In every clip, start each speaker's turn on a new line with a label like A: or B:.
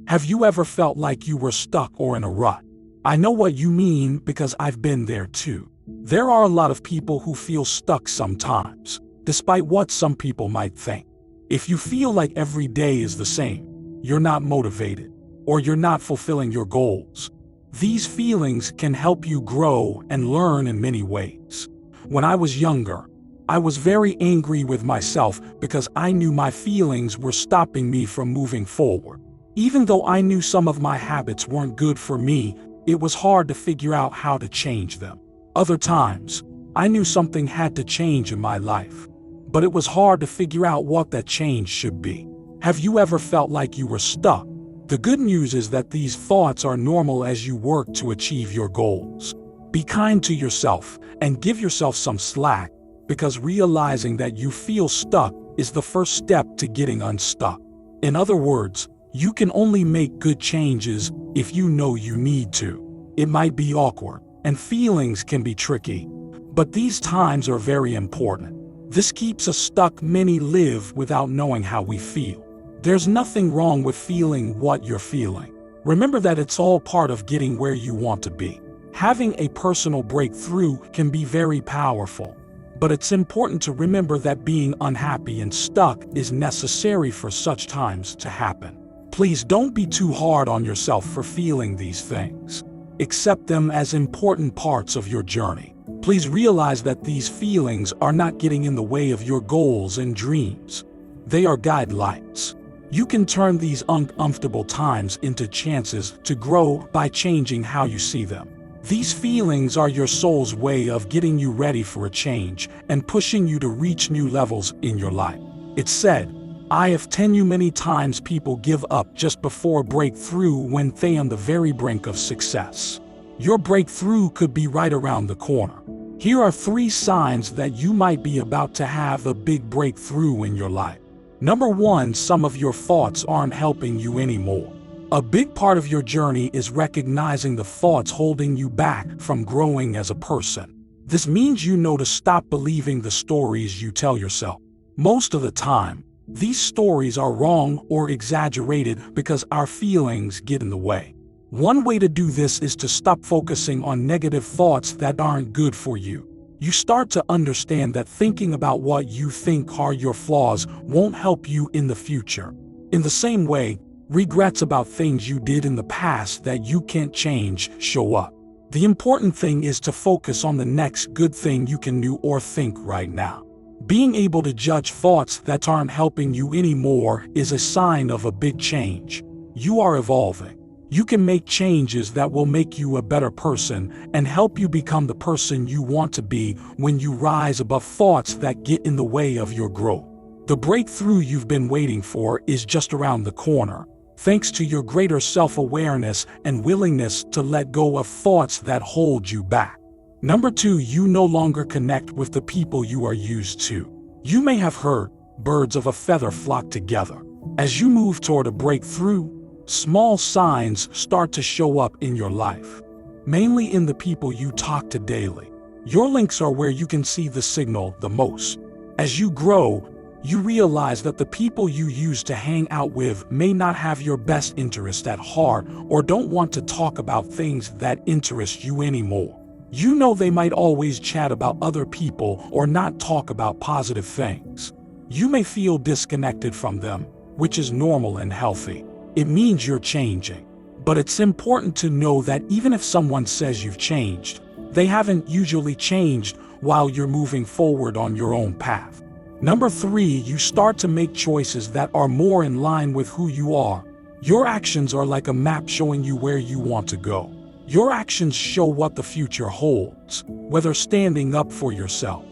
A: Have you ever felt like you were stuck or in a rut? I know what you mean because I've been there too. There are a lot of people who feel stuck sometimes, despite what some people might think. If you feel like every day is the same, you're not motivated, or you're not fulfilling your goals, these feelings can help you grow and learn in many ways. When I was younger, I was very angry with myself because I knew my feelings were stopping me from moving forward. Even though I knew some of my habits weren't good for me, it was hard to figure out how to change them. Other times, I knew something had to change in my life, but it was hard to figure out what that change should be. Have you ever felt like you were stuck? The good news is that these thoughts are normal as you work to achieve your goals. Be kind to yourself and give yourself some slack, because realizing that you feel stuck is the first step to getting unstuck. In other words, you can only make good changes if you know you need to. It might be awkward, and feelings can be tricky, but these times are very important. This keeps us stuck. Many live without knowing how we feel. There's nothing wrong with feeling what you're feeling. Remember that it's all part of getting where you want to be. Having a personal breakthrough can be very powerful, but it's important to remember that being unhappy and stuck is necessary for such times to happen. Please don't be too hard on yourself for feeling these things. Accept them as important parts of your journey. Please realize that these feelings are not getting in the way of your goals and dreams. They are guidelines. You can turn these uncomfortable times into chances to grow by changing how you see them. These feelings are your soul's way of getting you ready for a change and pushing you to reach new levels in your life. It's said, I have told you many times people give up just before breakthrough when they are on the very brink of success. Your breakthrough could be right around the corner. Here are 3 signs that you might be about to have a big breakthrough in your life. Number 1, some of your thoughts aren't helping you anymore. A big part of your journey is recognizing the thoughts holding you back from growing as a person. This means you know to stop believing the stories you tell yourself. Most of the time, these stories are wrong or exaggerated because our feelings get in the way. One way to do this is to stop focusing on negative thoughts that aren't good for you. You start to understand that thinking about what you think are your flaws won't help you in the future. In the same way, regrets about things you did in the past that you can't change show up. The important thing is to focus on the next good thing you can do or think right now. Being able to judge thoughts that aren't helping you anymore is a sign of a big change. You are evolving. You can make changes that will make you a better person and help you become the person you want to be when you rise above thoughts that get in the way of your growth. The breakthrough you've been waiting for is just around the corner, thanks to your greater self-awareness and willingness to let go of thoughts that hold you back. Number 2, you no longer connect with the people you are used to. You may have heard, birds of a feather flock together. As you move toward a breakthrough, small signs start to show up in your life, mainly in the people you talk to daily. Your links are where you can see the signal the most. As you grow, you realize that the people you used to hang out with may not have your best interest at heart or don't want to talk about things that interest you anymore. You know they might always chat about other people or not talk about positive things. You may feel disconnected from them, which is normal and healthy. It means you're changing. But it's important to know that even if someone says you've changed, they haven't usually changed while you're moving forward on your own path. Number 3, you start to make choices that are more in line with who you are. Your actions are like a map showing you where you want to go. Your actions show what the future holds, whether standing up for yourself,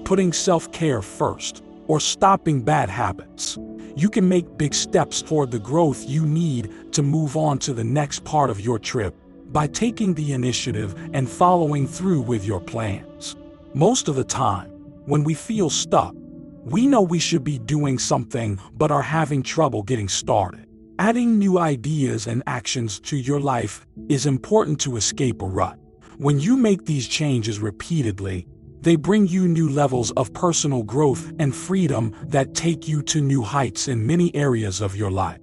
A: putting self-care first, or stopping bad habits. You can make big steps toward the growth you need to move on to the next part of your trip by taking the initiative and following through with your plans. Most of the time, when we feel stuck, we know we should be doing something but are having trouble getting started. Adding new ideas and actions to your life is important to escape a rut. When you make these changes repeatedly, they bring you new levels of personal growth and freedom that take you to new heights in many areas of your life.